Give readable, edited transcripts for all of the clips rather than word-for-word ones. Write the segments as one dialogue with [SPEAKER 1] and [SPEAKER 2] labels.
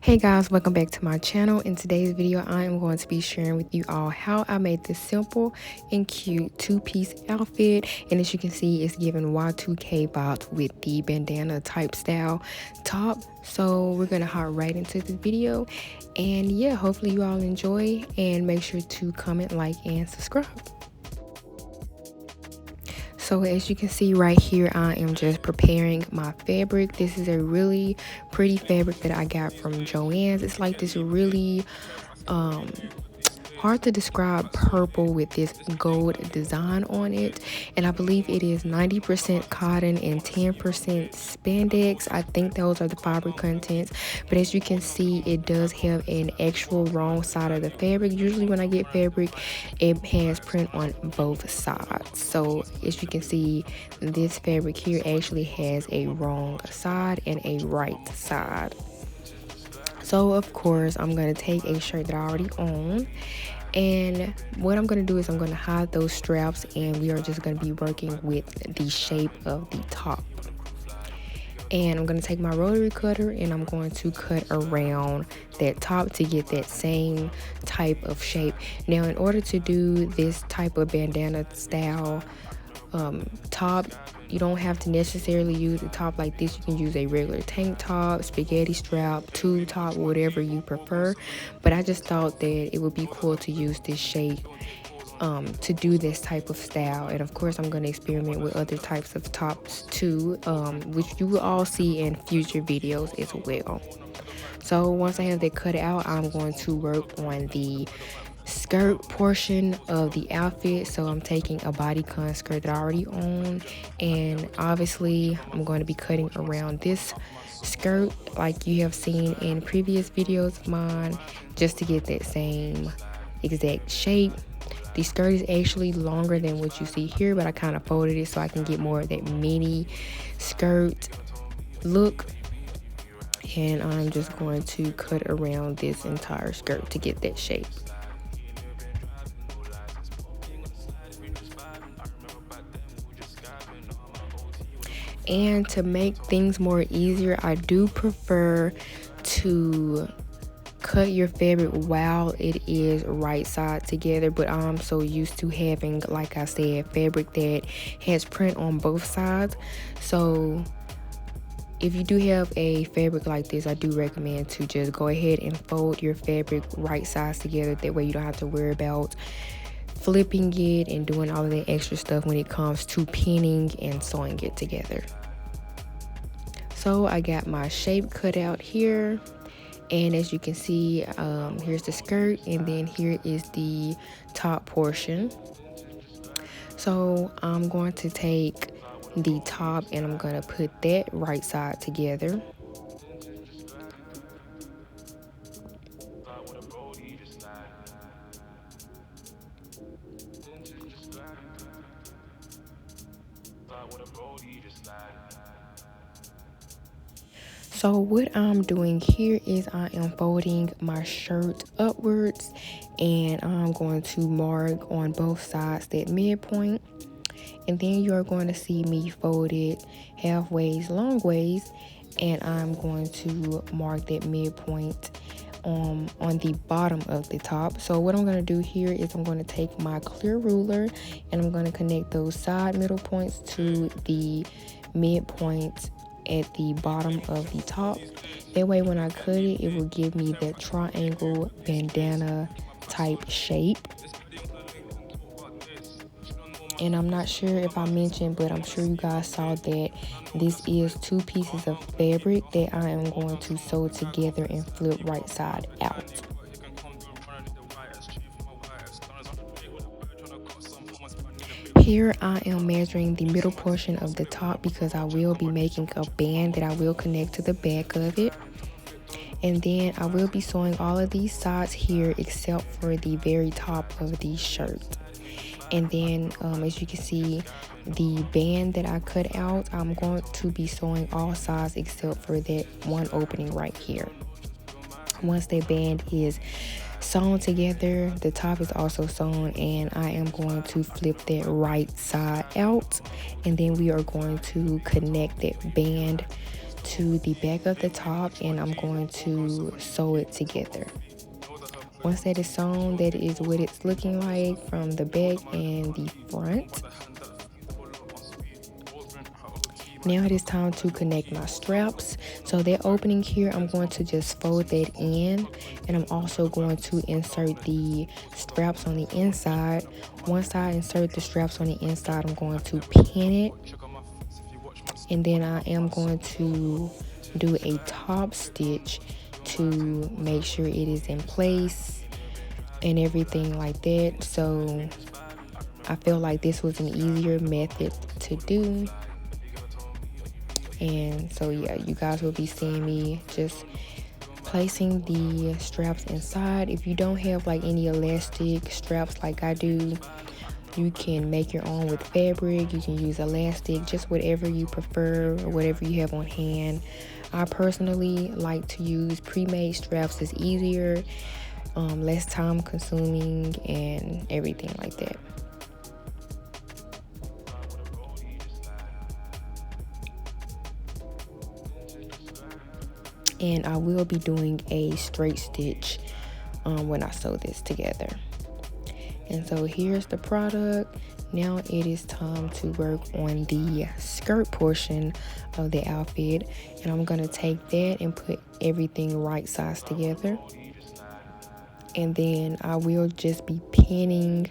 [SPEAKER 1] Hey guys, welcome back to my channel. In today's video, I am going to be sharing with you all how I made this simple and cute two-piece outfit. And as you can see, it's giving Y2K vibes with the bandana type style top. So we're gonna hop right into this video. And yeah, hopefully you all enjoy, and make sure to comment, like, and subscribe. So as you can see right here, I am just preparing my fabric. This is a really pretty fabric that I got from Joann's. It's like this really hard to describe purple with this gold design on it, and I believe it is 90% cotton and 10% spandex. I think those are the fiber contents, but as you can see, it does have an actual wrong side of the fabric. Usually when I get fabric, it has print on both sides. So as you can see, this fabric here actually has a wrong side and a right side. So of course, I'm going to take a shirt that I already own, and what I'm going to do is I'm going to hide those straps, and we are just going to be working with the shape of the top. And I'm going to take my rotary cutter and I'm going to cut around that top to get that same type of shape. Now, in order to do this type of bandana style top, you don't have to necessarily use a top like this. You can use a regular tank top, spaghetti strap, tube top, whatever you prefer. But I just thought that it would be cool to use this shape to do this type of style. And of course, I'm going to experiment with other types of tops too, which you will all see in future videos as well. So once I have that cut out, I'm going to work on the skirt portion of the outfit. So I'm taking a Bodycon skirt that I already own, and obviously I'm going to be cutting around this skirt like you have seen in previous videos of mine, just to get that same exact shape. The skirt is actually longer than what you see here, but I kind of folded it so I can get more of that mini skirt look. And I'm just going to cut around this entire skirt to get that shape. And to make things more easier, I do prefer to cut your fabric while it is right side together, but I'm so used to having, like I said, fabric that has print on both sides. So if you do have a fabric like this, I do recommend to just go ahead and fold your fabric right sides together. That way you don't have to worry about flipping it and doing all of that extra stuff when it comes to pinning and sewing it together. So I got my shape cut out here, and as you can see, here's the skirt, and then here is the top portion. So I'm going to take the top and I'm going to put that right side together. So what I'm doing here is I am folding my shirt upwards, and I'm going to mark on both sides that midpoint, and then you're going to see me fold it halfways, long ways, and I'm going to mark that midpoint on the bottom of the top. So what I'm going to do here is I'm going to take my clear ruler and I'm going to connect those side middle points to the midpoint at the bottom of the top. That way when I cut it, it will give me that triangle bandana type shape. And I'm not sure if I mentioned, but I'm sure you guys saw that this is two pieces of fabric that I am going to sew together and flip right side out. Here I am measuring the middle portion of the top because I will be making a band that I will connect to the back of it. And then I will be sewing all of these sides here except for the very top of the shirt. And then as you can see, the band that I cut out, I'm going to be sewing all sides except for that one opening right here. Once that band is sewn together, the top is also sewn, and I am going to flip that right side out, and then we are going to connect that band to the back of the top, and I'm going to sew it together. Once that is sewn, that is what it's looking like from the back and the front. Now it is time to connect my straps. So that opening here, I'm going to just fold that in, and I'm also going to insert the straps on the inside. Once I insert the straps on the inside, I'm going to pin it, and then I am going to do a top stitch to make sure it is in place and everything like that. So I feel like this was an easier method to do. And so yeah, you guys will be seeing me just placing the straps inside. If you don't have like any elastic straps like I do, you can make your own with fabric. You can use elastic, just whatever you prefer or whatever you have on hand. I personally like to use pre-made straps. It's easier, less time consuming, and everything like that. And I will be doing a straight stitch when I sew this together. And so here's the product. Now it is time to work on the skirt portion of the outfit, and I'm gonna take that and put everything right size together, and then I will just be pinning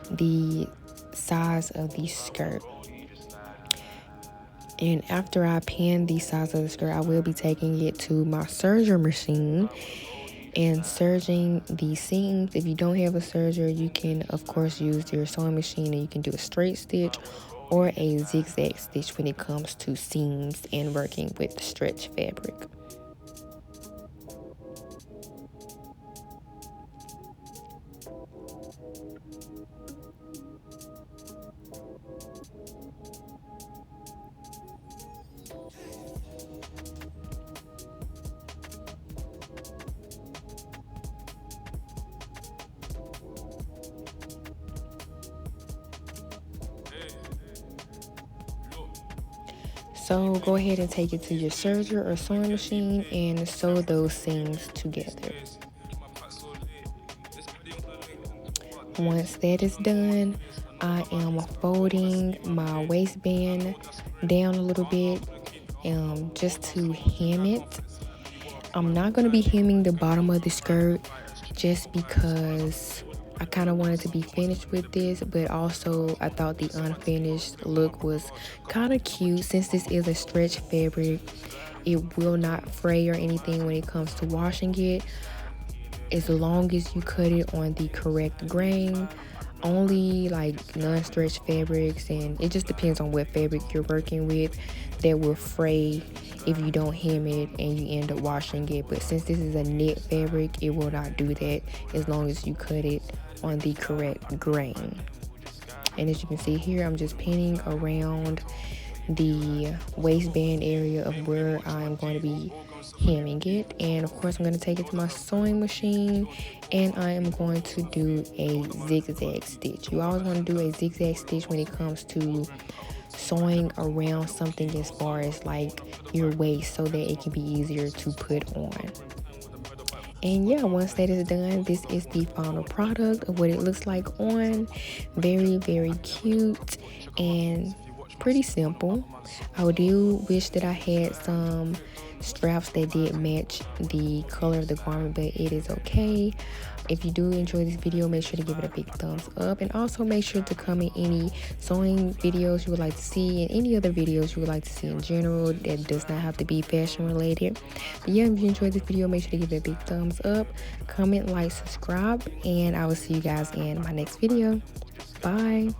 [SPEAKER 1] the size of the skirt. And after I pin the size of the skirt, I will be taking it to my serger machine and serging the seams. If you don't have a serger, you can of course use your sewing machine, and you can do a straight stitch or a zigzag stitch when it comes to seams and working with stretch fabric. So go ahead and take it to your serger or sewing machine and sew those seams together. Once that is done, I am folding my waistband down a little bit just to hem it. I'm not going to be hemming the bottom of the skirt just because I kind of wanted to be finished with this, but also I thought the unfinished look was kind of cute. Since this is a stretch fabric, it will not fray or anything when it comes to washing it, as long as you cut it on the correct grain. Only like non-stretch fabrics, and it just depends on what fabric you're working with, that will fray if you don't hem it and you end up washing it. But since this is a knit fabric, it will not do that as long as you cut it on the correct grain. And as you can see here, I'm just pinning around the waistband area of where I'm going to be hemming it. And of course I'm going to take it to my sewing machine, and I am going to do a zigzag stitch. You always want to do a zigzag stitch when it comes to sewing around something as far as like your waist, so that it can be easier to put on. And yeah, once that is done, this is the final product of what it looks like on. Very, very cute and pretty simple. I do wish that I had some straps that did match the color of the garment, but it is okay. If you do enjoy this video, make sure to give it a big thumbs up, and also make sure to comment any sewing videos you would like to see and any other videos you would like to see in general that does not have to be fashion related. But yeah, if you enjoyed this video, make sure to give it a big thumbs up, comment, like, subscribe, and I will see you guys in my next video. Bye.